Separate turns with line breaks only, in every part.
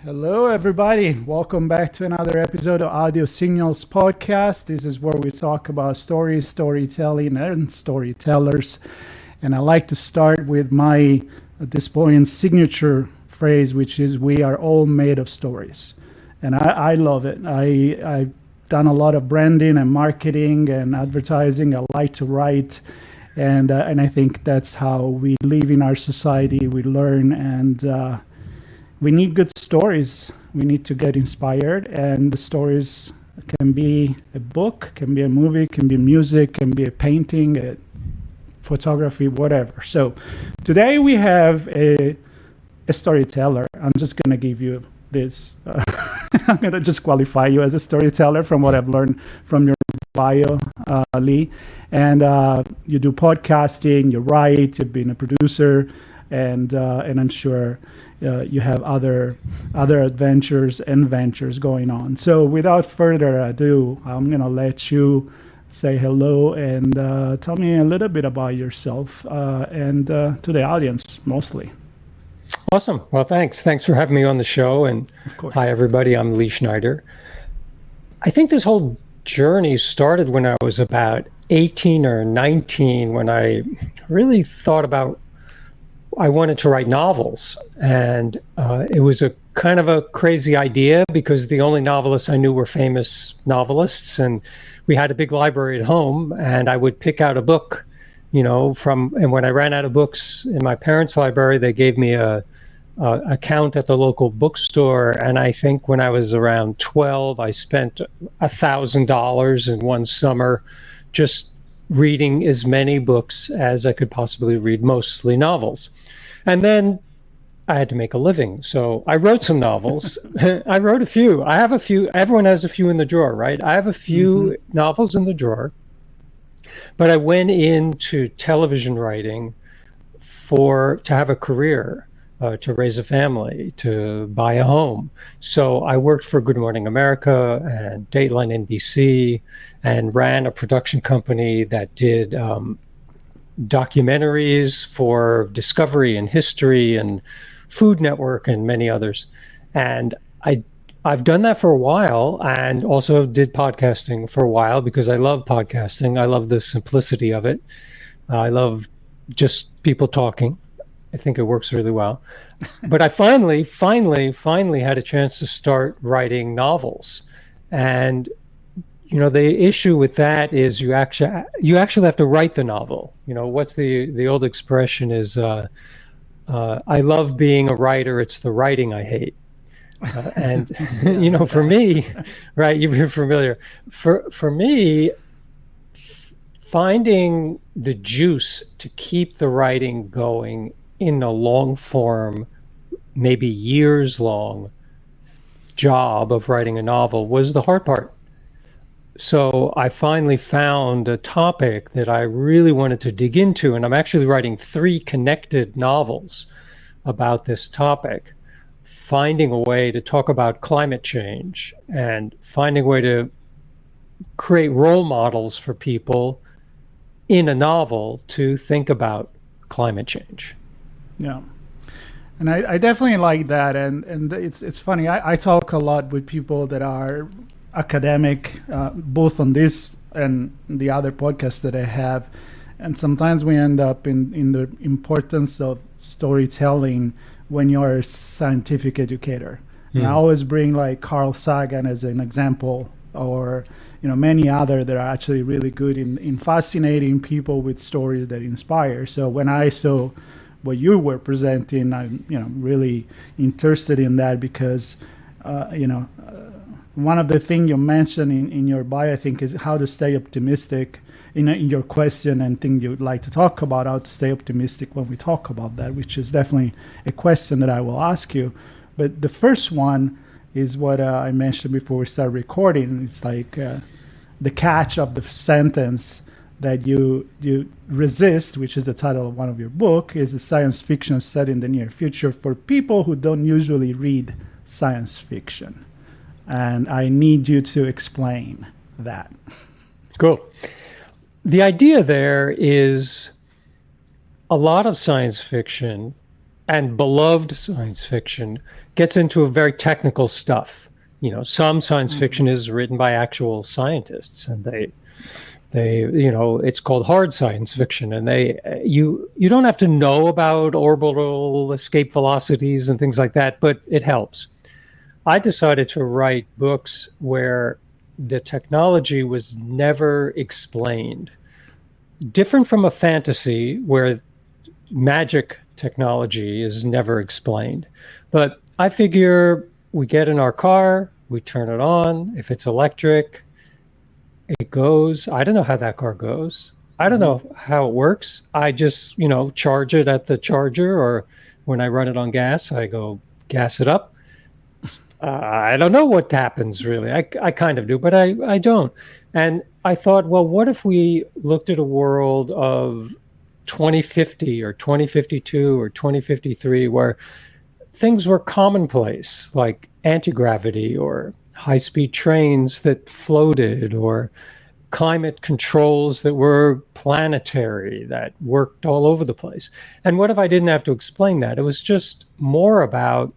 Hello, everybody. Welcome back to another episode of Audio Signals Podcast. This is where we talk about stories, storytelling, and storytellers. And I like to start with my, at this point, signature phrase, which is, we are all made of stories. And I love it. I've done a lot of branding and marketing and advertising. I like to write. And I think that's how we live in our society. We learn and we need good stories. We need to get inspired, and the stories can be a book, can be a movie, can be music, can be a painting, a photography, whatever. So today we have a storyteller. I'm just going to give you this. I'm going to just qualify you as a storyteller from what I've learned from your bio, Lee. And you do podcasting, you write, you've been a producer, and I'm sure you have other adventures and ventures going on. So without further ado, I'm going to let you say hello and tell me a little bit about yourself and to the audience mostly.
Awesome. Well, thanks. Thanks for having me on the show. And
Of course.
hi, everybody. I'm Lee Schneider. I think this whole journey started when I was about 18 or 19, when I really thought about I wanted to write novels. And it was a kind of a crazy idea because the only novelists I knew were famous novelists. And we had a big library at home, and I would pick out a book, and when I ran out of books in my parents' library, they gave me a account at the local bookstore. And I think when I was around 12, I spent $1,000 in one summer just reading as many books as I could possibly read, mostly novels. And then I had to make a living. So I wrote some novels. I wrote a few. I have a few. Everyone has a few in the drawer, right? I have a few novels in the drawer. But I went into television writing to have a career, to raise a family, to buy a home. So I worked for Good Morning America and Dateline NBC and ran a production company that did documentaries for Discovery and History and Food Network and many others. And I've done that for a while, and also did podcasting for a while because I love podcasting. I love the simplicity of it. I love just people talking. I think it works really well. But I finally had a chance to start writing novels. And the issue with that is you actually have to write the novel. What's the old expression is, I love being a writer, it's the writing I hate. And for me, right, you're familiar. For me, finding the juice to keep the writing going in a long form, maybe years long job of writing a novel was the hard part. So I finally found a topic that I really wanted to dig into, and I'm actually writing 3 connected novels about this topic, finding a way to talk about climate change and finding a way to create role models for people in a novel to think about climate change.
Yeah. And I definitely like that. And it's funny. I talk a lot with people that are academic, both on this and the other podcasts that I have. And sometimes we end up in the importance of storytelling when you're a scientific educator. And I always bring like Carl Sagan as an example, or many other that are actually really good in fascinating people with stories that inspire. So when I saw what you were presenting, I'm really interested in that because one of the things you mentioned in your bio, I think, is how to stay optimistic in your question, and thing you'd like to talk about, how to stay optimistic when we talk about that, which is definitely a question that I will ask you. But the first one is what I mentioned before we start recording. It's like the catch of the sentence that you resist, which is the title of one of your book, is a science fiction set in the near future for people who don't usually read science fiction. And I need you to explain that.
Cool. The idea there is a lot of science fiction and beloved science fiction gets into a very technical stuff. Some science fiction is written by actual scientists, and it's called hard science fiction, and you don't have to know about orbital escape velocities and things like that, but it helps. I decided to write books where the technology was never explained. Different from a fantasy where magic technology is never explained. But I figure we get in our car, we turn it on. If it's electric, it goes. I don't know how that car goes. I don't know how it works. I just, charge it at the charger, or when I run it on gas, I go gas it up. I don't know what happens, really. I kind of do, but I don't. And I thought, well, what if we looked at a world of 2050 or 2052 or 2053 where things were commonplace, like anti-gravity or high-speed trains that floated, or climate controls that were planetary, that worked all over the place? And what if I didn't have to explain that? It was just more about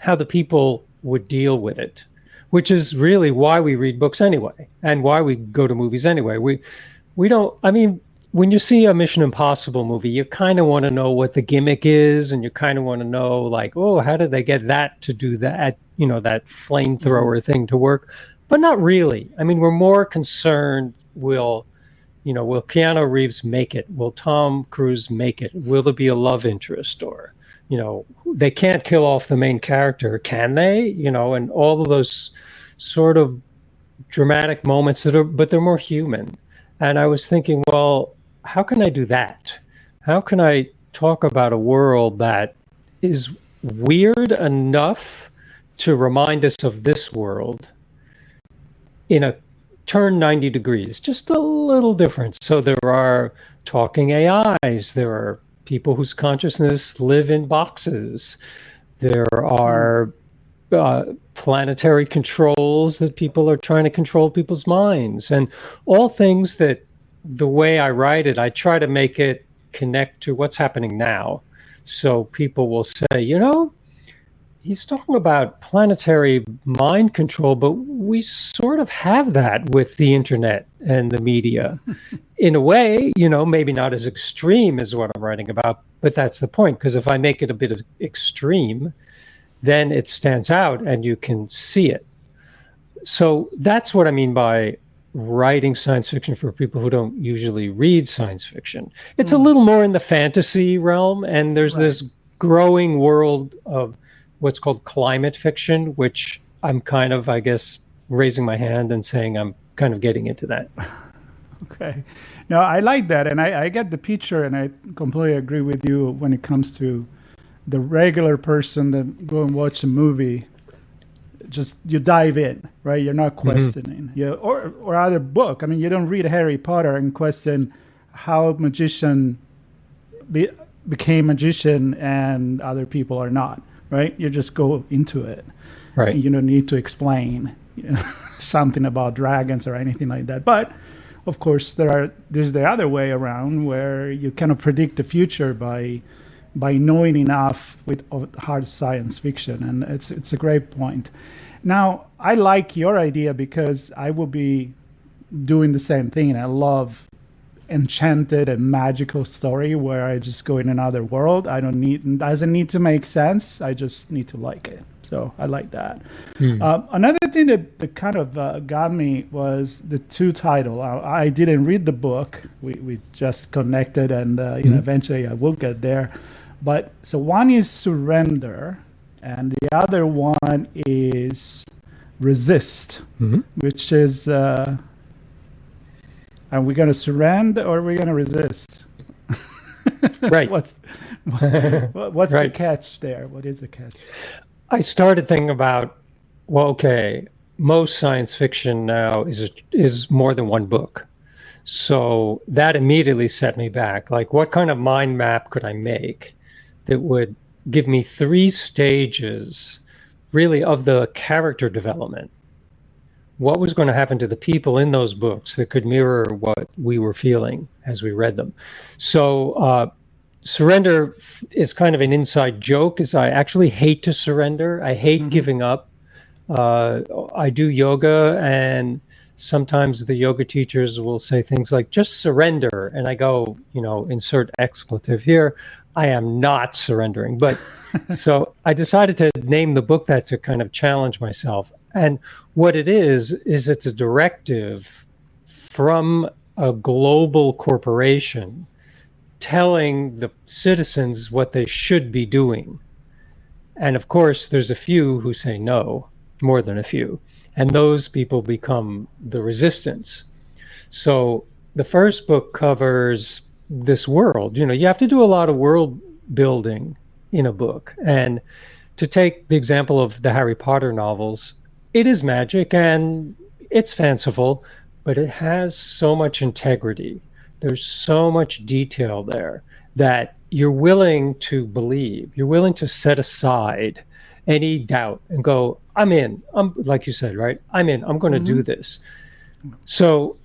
how the people would deal with it, which is really why we read books anyway, and why we go to movies anyway. We don't, I mean, when you see a Mission Impossible movie, you kind of want to know what the gimmick is, and you kind of want to know, like, oh, how did they get that to do that, that flamethrower thing to work? But not really. I mean, we're more concerned, will Keanu Reeves make it? Will Tom Cruise make it? Will there be a love interest? Or, they can't kill off the main character, can they? And all of those sort of dramatic moments but they're more human. And I was thinking, well, how can I do that? How can I talk about a world that is weird enough to remind us of this world in a turn 90 degrees, just a little different? So there are talking AIs, there are people whose consciousness live in boxes, there are planetary controls that people are trying to control people's minds, and all things that, the way I write it, I try to make it connect to what's happening now. So people will say, he's talking about planetary mind control, but we sort of have that with the internet and the media. In a way, maybe not as extreme as what I'm writing about, but that's the point. Because if I make it a bit of extreme, then it stands out and you can see it. So that's what I mean by writing science fiction for people who don't usually read science fiction. It's a little more in the fantasy realm, and there's this growing world of what's called climate fiction, which I'm kind of, I guess, raising my hand and saying I'm kind of getting into that.
Okay. No, I like that, and I get the picture, and I completely agree with you when it comes to the regular person that go and watch a movie. Just you dive in, right? You're not questioning. Or other book. I mean, you don't read Harry Potter and question how magician became magician and other people are not, right? You just go into it.
Right.
And you don't need to explain something about dragons or anything like that. But of course, there's the other way around where you kind of predict the future by knowing enough of hard science fiction, and it's a great point. Now, I like your idea because I will be doing the same thing, and I love enchanted and magical story where I just go in another world. It doesn't need to make sense. I just need to like it. So I like that. Another thing that kind of got me was the two title. I didn't read the book. We just connected, and eventually I will get there. But so one is Surrender, and the other one is Resist, which is, are we going to surrender or are we going to resist?
Right.
What's the catch there? What is the catch?
I started thinking about, well, okay, most science fiction now is more than one book. So that immediately set me back. Like, what kind of mind map could I make that would give me 3 stages, really, of the character development? What was going to happen to the people in those books that could mirror what we were feeling as we read them? So surrender is kind of an inside joke, is I actually hate to surrender. I hate giving up. I do yoga, and sometimes the yoga teachers will say things like, just surrender. And I go, insert expletive here. I am not surrendering. But so I decided to name the book that to kind of challenge myself. And what it is it's a directive from a global corporation telling the citizens what they should be doing. And of course, there's a few who say no, more than a few. And those people become the resistance. So the first book covers this world. You have to do a lot of world building in a book. And to take the example of the Harry Potter novels, it is magic and it's fanciful, but it has so much integrity. There's so much detail there that you're willing to believe. You're willing to set aside any doubt and go, I'm in. I'm, like you said, right? I'm in. I'm going to do this. So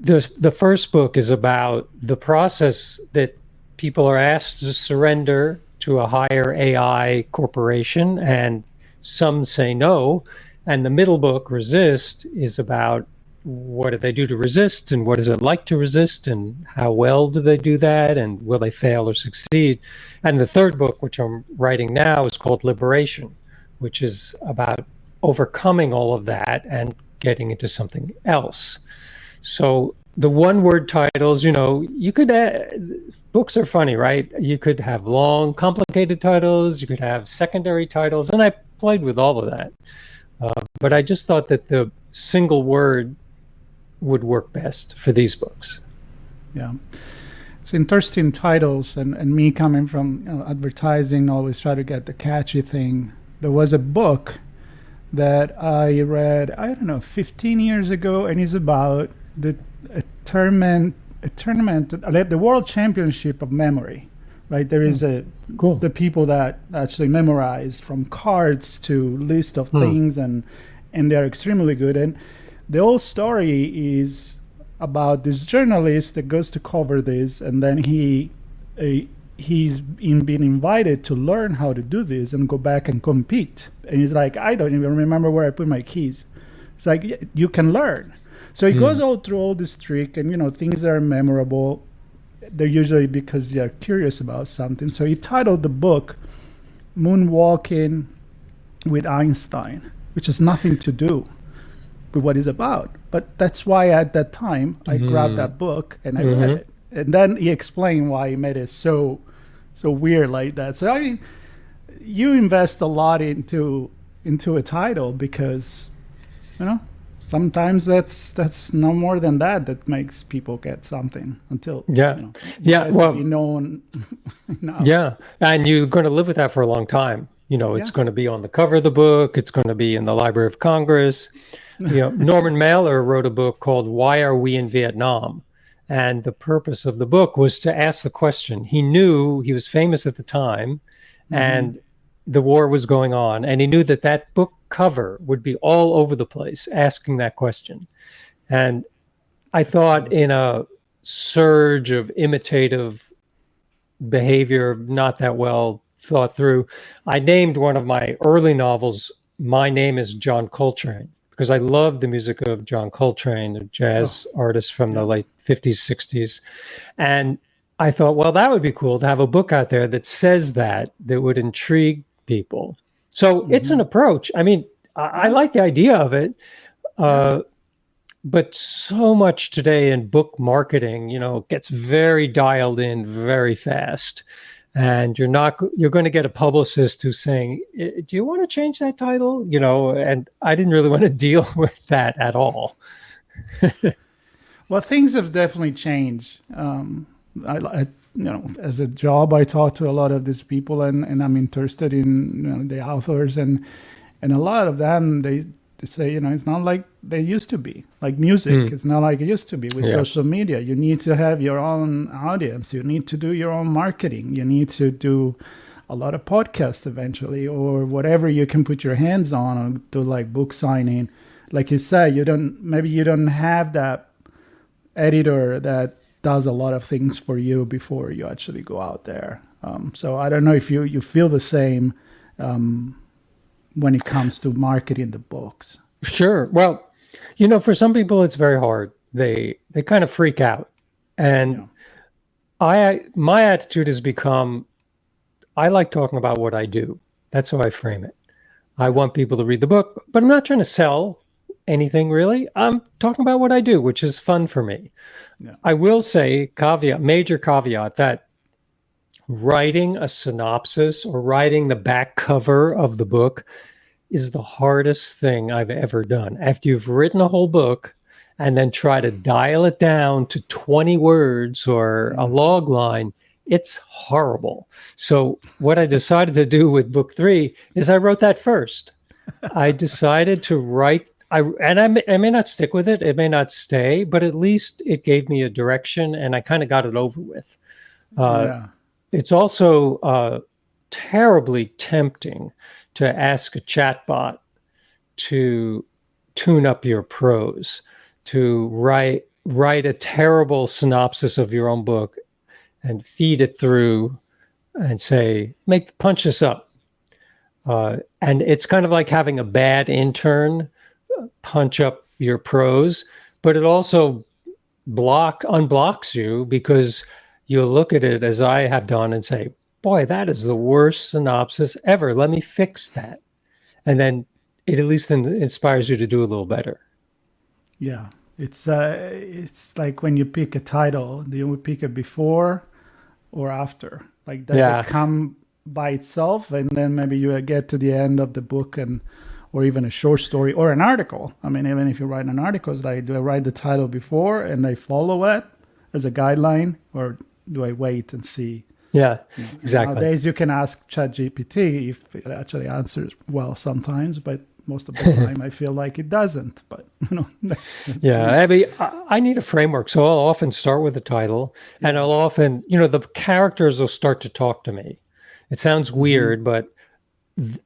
the first book is about the process that people are asked to surrender to a higher AI corporation, and some say no. And the middle book, Resist, is about what do they do to resist, and what is it like to resist, and how well do they do that, and will they fail or succeed? And the third book, which I'm writing now, is called Liberation, which is about overcoming all of that and getting into something else. So the one-word titles, you could books are funny, right? You could have long, complicated titles, you could have secondary titles, and I played with all of that. But I just thought that the single word would work best for these books.
Yeah. It's interesting titles, and me coming from advertising, always try to get the catchy thing. There was a book that I read, 15 years ago, and it's about the tournament, the World Championship of Memory. Right, there is the people that actually memorize from cards to list of things, and they're extremely good. And the whole story is about this journalist that goes to cover this, and then he's been invited to learn how to do this and go back and compete. And he's like, I don't even remember where I put my keys. It's like, you can learn. So he goes all through all this trick, and things that are memorable. They're usually because you're curious about something. So he titled the book Moonwalking with Einstein, which has nothing to do with what it's about. But that's why at that time I grabbed that book and I read it. And then he explained why he made it so weird like that. So I mean, you invest a lot into a title because, sometimes that's no more than that makes people get something until be known.
Yeah, and you're going to live with that for a long time. It's going to be on the cover of the book. It's going to be in the Library of Congress. Norman Mailer wrote a book called Why Are We in Vietnam? And the purpose of the book was to ask the question. He knew he was famous at the time, and the war was going on, and he knew that book cover would be all over the place asking that question. And I thought, in a surge of imitative behavior, not that well thought through, I named one of my early novels, My Name is John Coltrane, because I loved the music of John Coltrane, a jazz artist from the late 50s, 60s. And I thought, well, that would be cool to have a book out there that says that would intrigue people. So it's an approach. I mean, I like the idea of it, but so much today in book marketing, gets very dialed in very fast. And you're going to get a publicist who's saying, do you want to change that title? And I didn't really want to deal with that at all.
Well, things have definitely changed. As a job, I talk to a lot of these people, and I'm interested in the authors, and a lot of them they say it's not like they used to be. Like music, it's not like it used to be with social media. You need to have your own audience. You need to do your own marketing. You need to do a lot of podcasts eventually, or whatever you can put your hands on, or do like book signing. Like you said, you don't have that editor that does a lot of things for you before you actually go out there. So I don't know if you feel the same when it comes to marketing the books.
Sure. Well, for some people it's very hard. They kind of freak out. And my attitude has become, I like talking about what I do. That's how I frame it. I want people to read the book, but I'm not trying to sell anything really. I'm talking about what I do, which is fun for me. Yeah. I will say, major caveat, that writing a synopsis or writing the back cover of the book is the hardest thing I've ever done. After you've written a whole book and then try to dial it down to 20 words or a log line, it's horrible. So what I decided to do with book 3 is I wrote that first. I decided to write, I may not stick with it, it may not stay, but at least it gave me a direction and I kind of got it over with. It's also terribly tempting to ask a chatbot to tune up your prose, to write a terrible synopsis of your own book and feed it through and say, punch this up. And it's kind of like having a bad intern punch up your prose, but it also unblocks you, because you look at it as I have done and say, boy, that is the worst synopsis ever. Let me fix that. And then it at least inspires you to do a little better.
Yeah. It's like when you pick a title, do you pick it before or after? Like, does it come by itself and then maybe you get to the end of the book or even a short story or an article? I mean, even if you write an article, it's like, do I write the title before and I follow it as a guideline, or do I wait and see?
Yeah, exactly.
Nowadays you can ask ChatGPT if it actually answers well sometimes, but most of the time I feel like it doesn't. But
I mean, I need a framework, so I'll often start with the title, and I'll often, the characters will start to talk to me. It sounds weird, but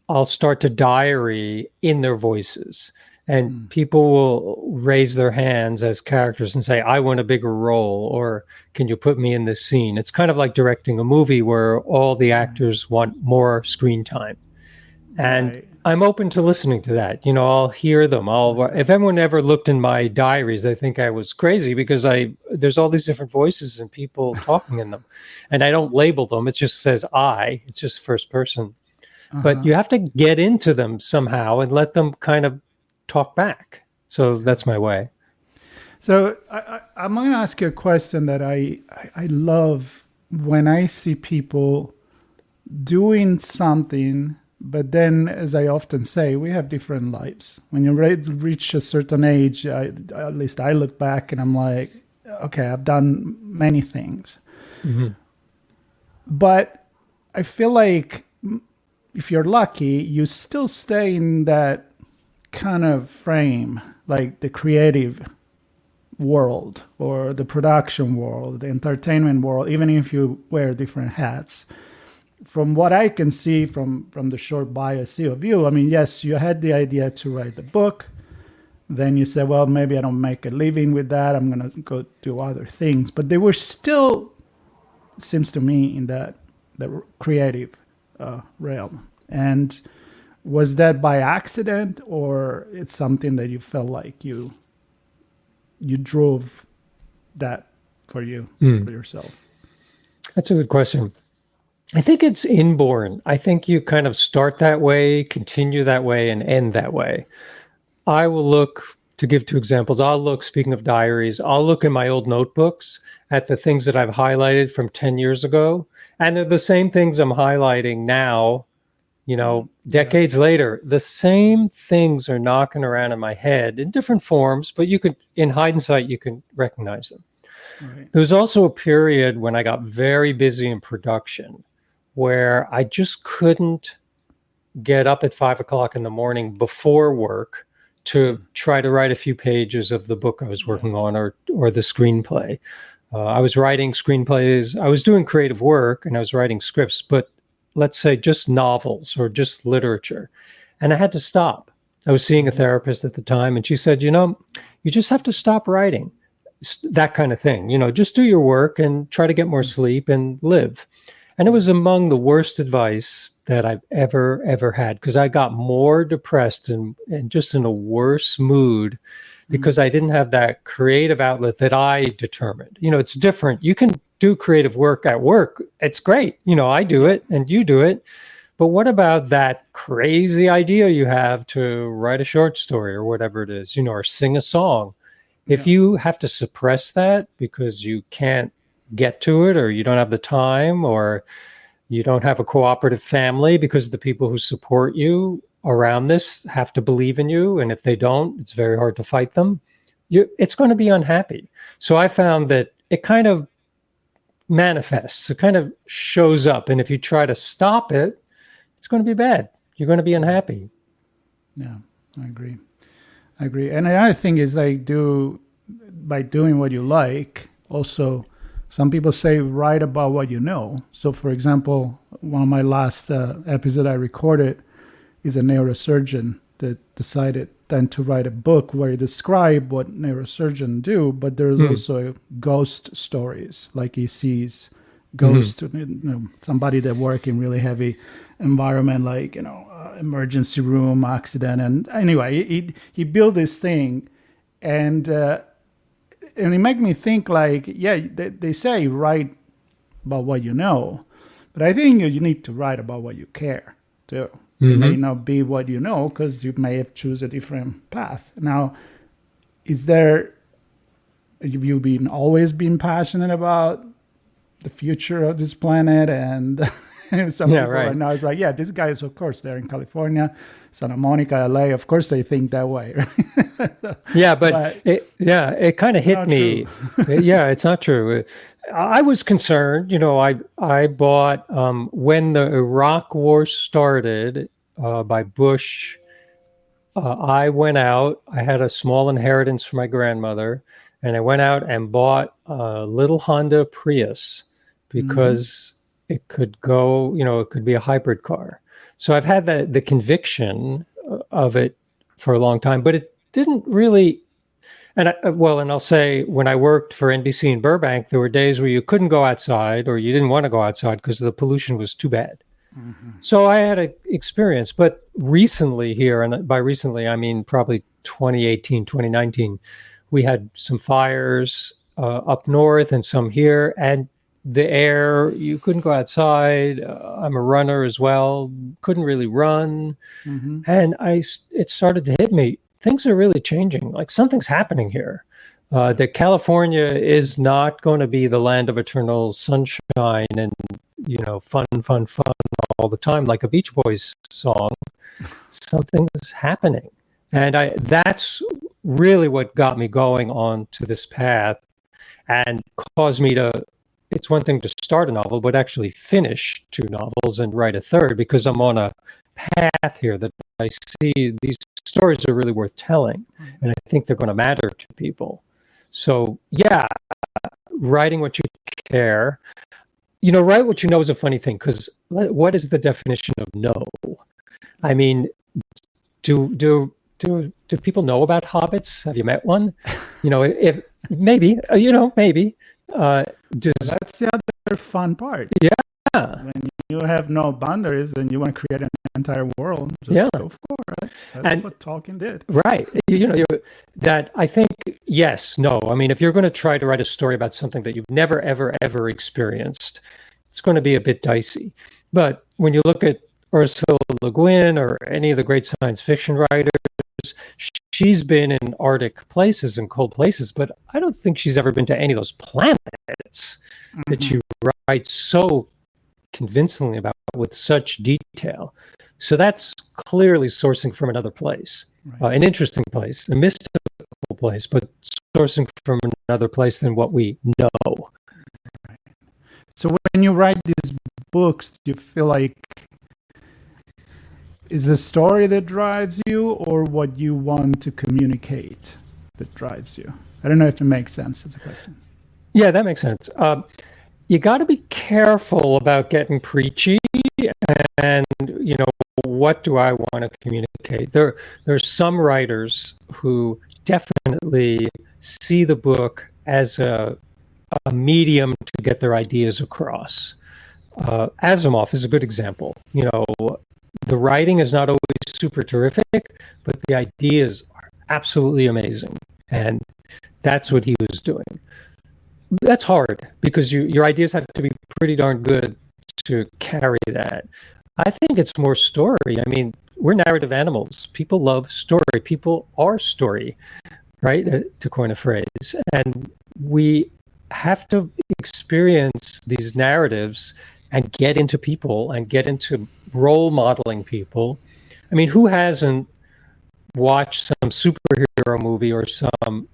I'll start to diary in their voices, and people will raise their hands as characters and say, I want a bigger role, or can you put me in this scene? It's kind of like directing a movie where all the actors want more screen time. And I'm open to listening to that. I'll hear them. If anyone ever looked in my diaries, they think I was crazy, because there's all these different voices and people talking in them, and I don't label them. It just says it's just first person. But you have to get into them somehow and let them kind of talk back. So that's my way.
So I'm going to ask you a question that I love when I see people doing something, but then, as I often say, we have different lives. When you reach a certain age, at least I look back and I'm like, okay, I've done many things. Mm-hmm. But I feel like if you're lucky, you still stay in that kind of frame, like the creative world or the production world, the entertainment world, even if you wear different hats. From what I can see from the short bio I see of you, I mean, yes, you had the idea to write the book. Then you said, well, maybe I don't make a living with that. I'm going to go do other things. But they were still, it seems to me, in the creative realm. And was that by accident, or it's something that you felt like you drove that for you, for yourself?
That's a good question. I think it's inborn. I think you kind of start that way, continue that way, and end that way. I will look, to give 2 examples, speaking of diaries, I'll look in my old notebooks at the things that I've highlighted from 10 years ago. And they're the same things I'm highlighting now, decades later. The same things are knocking around in my head in different forms, but in hindsight, you can recognize them. Right. There was also a period when I got very busy in production where I just couldn't get up at 5 o'clock in the morning before work to try to write a few pages of the book I was working on, or the screenplay. I was writing screenplays. I was doing creative work and I was writing scripts, but let's say just novels or just literature. And I had to stop. I was seeing a therapist at the time, and she said, you just have to stop writing. that kind of thing. Just do your work and try to get more sleep and live. And it was among the worst advice that I've ever had, because I got more depressed and just in a worse mood because I didn't have that creative outlet that I determined. It's different. You can do creative work at work. It's great. I do it and you do it. But what about that crazy idea you have to write a short story or whatever it is, or sing a song? If you have to suppress that because you can't get to it, or you don't have the time, or you don't have a cooperative family because the people who support you around this have to believe in you, and if they don't, it's very hard to fight them, it's going to be unhappy. So I found that it kind of manifests, it kind of shows up, and if you try to stop it, it's going to be bad. You're going to be unhappy.
Yeah, I agree. And the other thing is, by doing what you like, also some people say write about what you know. So for example, one of my last episode I recorded is a neurosurgeon that decided then to write a book where he described what neurosurgeons do, but there's also ghost stories, like he sees ghosts, somebody that work in really heavy environment, like emergency room accident, and anyway he built this thing, and it made me think, like, they say write about what you know, but I think you need to write about what you care too. It may not be what you know, because you may have choose a different path. Now, have you always been passionate about the future of this planet? And some people right now is like, this guy is, of course, they're in California, Santa Monica, LA. Of course, they think that way. Right?
but it kind of hit me. It's not true. I was concerned. I bought when the Iraq War started by Bush. I went out. I had a small inheritance from my grandmother, and I went out and bought a little Honda Prius because it could go. It could be a hybrid car. So I've had the conviction of it for a long time, but it didn't really. And I'll say, when I worked for NBC in Burbank, there were days where you couldn't go outside, or you didn't want to go outside because the pollution was too bad. So I had an experience. But recently here, and by recently, I mean probably 2018, 2019, we had some fires up north and some here. And the air, you couldn't go outside. I'm a runner as well, couldn't really run. And it started to hit me. Things are really changing. Like, something's happening here. That California is not going to be the land of eternal sunshine and, fun all the time, like a Beach Boys song. Something's happening. And that's really what got me going on to this path and caused me to, it's one thing to start a novel, but actually finish 2 novels and write a third, because I'm on a path here that I see these stories are really worth telling, and I think they're going to matter to people. So writing what you care. Write what you know is a funny thing, because what is the definition of know? I mean, do people know about hobbits? Have you met one? If maybe, maybe.
That's the other fun part.
Yeah.
When you have no boundaries and you want to create an entire world, just go for it. That's what Tolkien did.
Right. That I think, yes, no. I mean, if you're going to try to write a story about something that you've never, ever experienced, it's going to be a bit dicey. But when you look at Ursula Le Guin or any of the great science fiction writers, she's been in Arctic places and cold places, but I don't think she's ever been to any of those planets that she writes so convincingly about with such detail. So that's clearly sourcing from another place, an interesting place, a mystical place, but sourcing from another place than what we know.
Right. So when you write these books, do you feel like is the story that drives you, or what you want to communicate that drives you? I don't know if it makes sense as a question.
Yeah, that makes sense. You got to be careful about getting preachy, and what do I want to communicate? There's some writers who definitely see the book as a medium to get their ideas across. Asimov is a good example. The writing is not always super terrific, but the ideas are absolutely amazing. And that's what he was doing. That's hard because your ideas have to be pretty darn good to carry that. I think it's more story. I mean, we're narrative animals. People love story. People are story, right? To coin a phrase. And we have to experience these narratives and get into people and get into role modeling people. I mean, who hasn't watched some superhero movie or some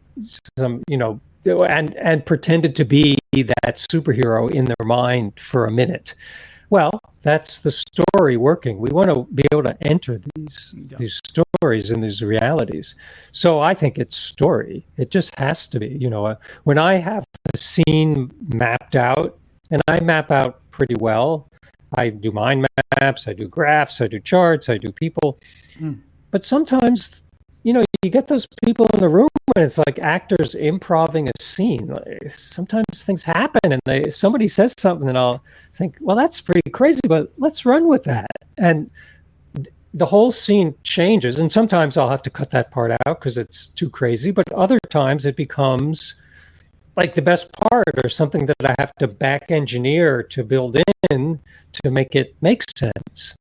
and pretended to be that superhero in their mind for a minute? Well, that's the story working. We want to be able to enter these stories and these realities. So I think it's story. It just has to be. When I have a scene mapped out, and I map out pretty well. I do mind maps, I do graphs, I do charts, I do people. But sometimes, you get those people in the room and it's like actors improving a scene. Sometimes things happen and somebody says something and I'll think, well, that's pretty crazy, but let's run with that. And the whole scene changes. And sometimes I'll have to cut that part out because it's too crazy. But other times it becomes like the best part or something that I have to back engineer to build in to make it make sense.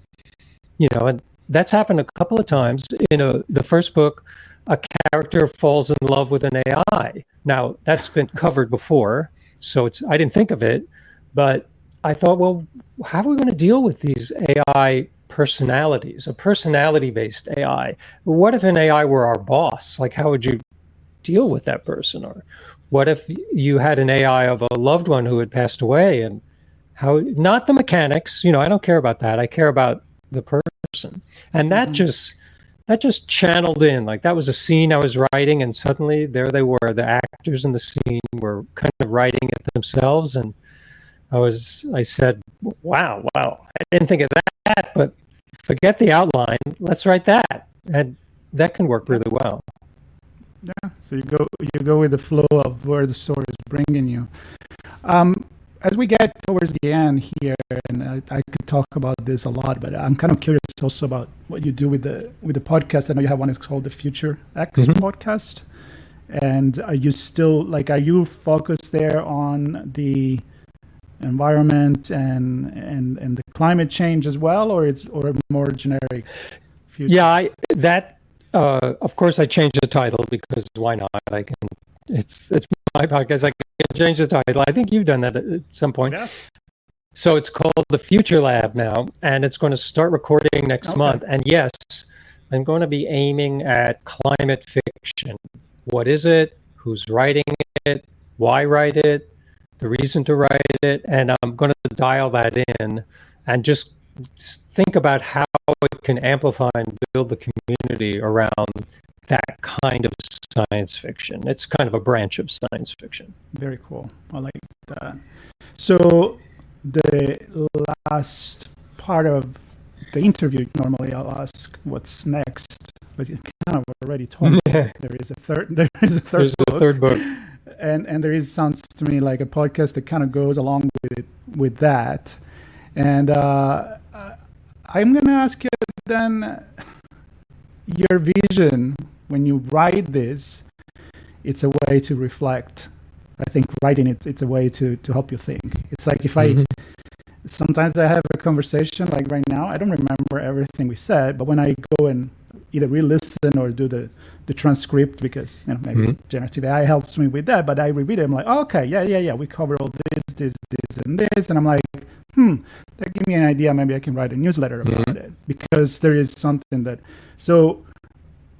And that's happened a couple of times. The first book, a character falls in love with an AI. Now, that's been covered before, so I didn't think of it, but I thought, well, how are we going to deal with these AI personalities, a personality-based AI? What if an AI were our boss? Like, how would you deal with that person? Or what if you had an AI of a loved one who had passed away, and how, not the mechanics, I don't care about that. I care about the person. And that just channeled in. Like, that was a scene I was writing, and suddenly there they were. The actors in the scene were kind of writing it themselves. And I said, wow, I didn't think of that, but forget the outline. Let's write that. And that can work really well.
Yeah, so you go with the flow of where the story is bringing you. As we get towards the end here, and I could talk about this a lot, but I'm kind of curious also about what you do with the podcast. I know you have one that's called the FutureX podcast. And are you focused there on the environment and the climate change as well, or more generic future?
Yeah, of course I changed the title because why not? It's my podcast. I can change the title. I think you've done that at some point. Yeah. So it's called the Future Lab now, and it's going to start recording next month. And yes, I'm going to be aiming at climate fiction. What is it? Who's writing it? Why write it? The reason to write it? And I'm going to dial that in and just think about how it can amplify and build the community around that kind of science fiction. It's kind of a branch of science fiction.
Very cool. I like that. So the last part of the interview, normally I'll ask what's next, but you kind of already told me there is a third book. And there sounds to me like a podcast that kind of goes along with that. And I'm going to ask you then, your vision when you write this, it's a way to reflect. I think writing it's a way to help you think. It's like if sometimes I have a conversation like right now, I don't remember everything we said, but when I go and either re-listen or do the transcript, because maybe generative AI helps me with that, but I reread it, I'm like, oh, okay, yeah, we cover all this, and this, and I'm like, that gives me an idea. Maybe I can write a newsletter about it, because there is something that. So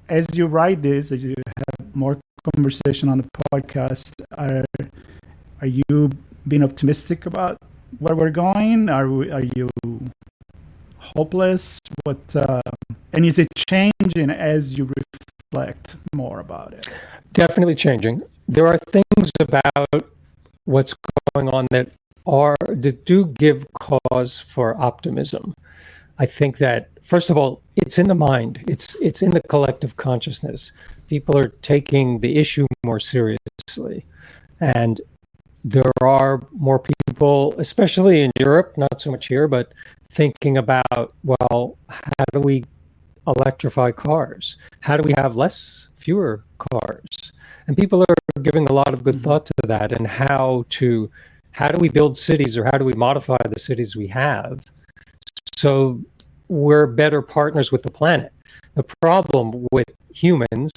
as you write this, as you have more conversation on the podcast, are you being optimistic about where we're going? Are you hopeless? And is it changing as you reflect more about it?
Definitely changing. There are things about what's going on that do give cause for optimism. I think that, first of all, it's in the mind. It's in the collective consciousness. People are taking the issue more seriously. And there are more people, especially in Europe, not so much here, but thinking about, well, how do we electrify cars? How do we have fewer cars? And people are giving a lot of good thought to that, and how do we build cities, or how do we modify the cities we have so we're better partners with the planet? The problem with humans,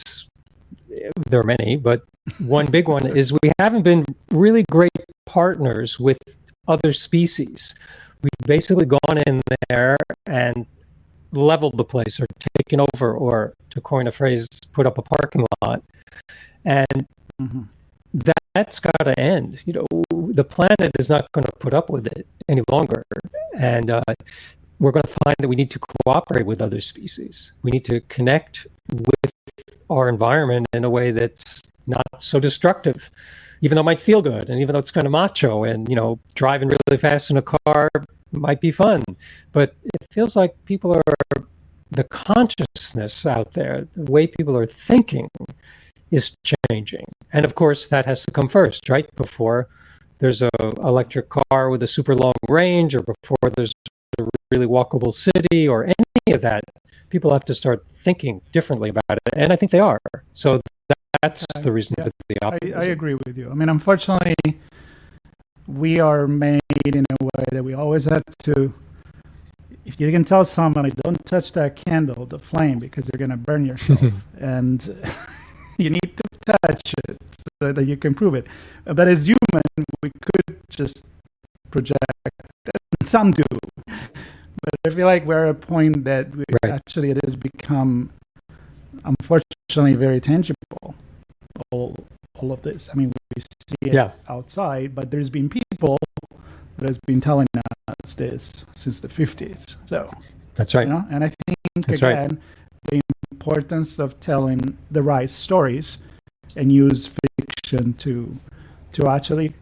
there are many, but one big one is we haven't been really great partners with other species. We've basically gone in there and leveled the place, or taken over, or, to coin a phrase, put up a parking lot. And that's got to end. The planet is not going to put up with it any longer. And we're going to find that we need to cooperate with other species. We need to connect with our environment in a way that's not so destructive, even though it might feel good, and even though it's kind of macho, and driving really fast in a car might be fun, but it feels like the consciousness out there, the way people are thinking, is changing. And of course that has to come first, right? Before there's a electric car with a super long range, or before there's a really walkable city, or any of that, people have to start thinking differently about it, and I think they are. So that's the reason for the optimism.
I agree with you. I mean, unfortunately, we are made in a way that we always have to. If you can tell somebody, don't touch that candle, the flame, because you're going to burn yourself, and you need to touch it so that you can prove it. But as human, we could just project, and some do. But I feel like we're at a point that actually it has become, unfortunately, very tangible. All of this. I mean, we see it outside, but there's been people that has been telling us this since the 50s. So
that's right.
And I think the importance of telling the right stories and use fiction to actually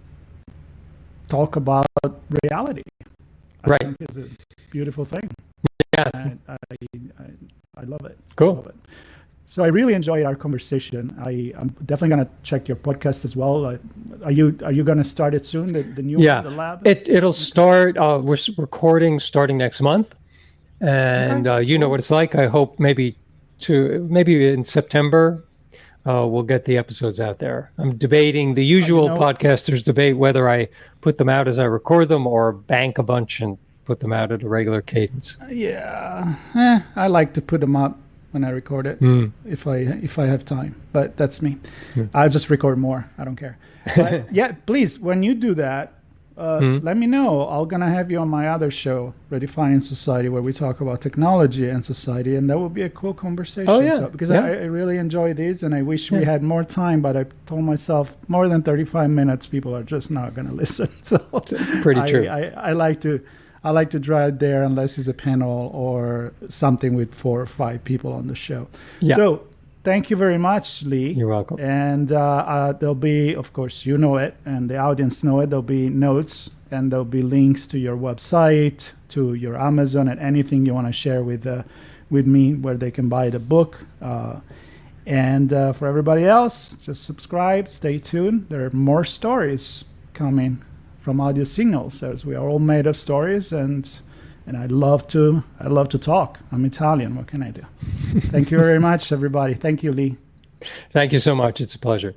talk about reality. I think is a beautiful thing.
Yeah,
I love it.
Cool.
I love it. So I really enjoyed our conversation. I'm definitely going to check your podcast as well. Are you going to start it soon? The new one, the lab?
It'll start. We're recording starting next month, and you know what it's like. I hope maybe in September we'll get the episodes out there. I'm debating. The usual podcasters debate whether I put them out as I record them, or bank a bunch and put them out at a regular cadence.
I like to put them up when I record it, if I have time. But that's me. I'll just record more. I don't care. But please, when you do that, let me know. I'm gonna have you on my other show, Redefining Society, where we talk about technology and society, and that would be a cool conversation. I really enjoy these, and I wish we had more time. But I told myself more than 35 minutes, people are just not gonna listen. So
pretty true.
I like to drive there unless it's a panel or something with 4 or 5 people on the show. Yeah. So thank you very much, Lee.
You're welcome.
And there'll be, of course, you know it, and the audience know it. There'll be notes, and there'll be links to your website, to your Amazon, and anything you want to share with me, where they can buy the book. And for everybody else, just subscribe, stay tuned. There are more stories coming from Audio Signals, as we are all made of stories, and I love to talk. I'm Italian. What can I do? Thank you very much, everybody. Thank you, Lee.
Thank you so much. It's a pleasure.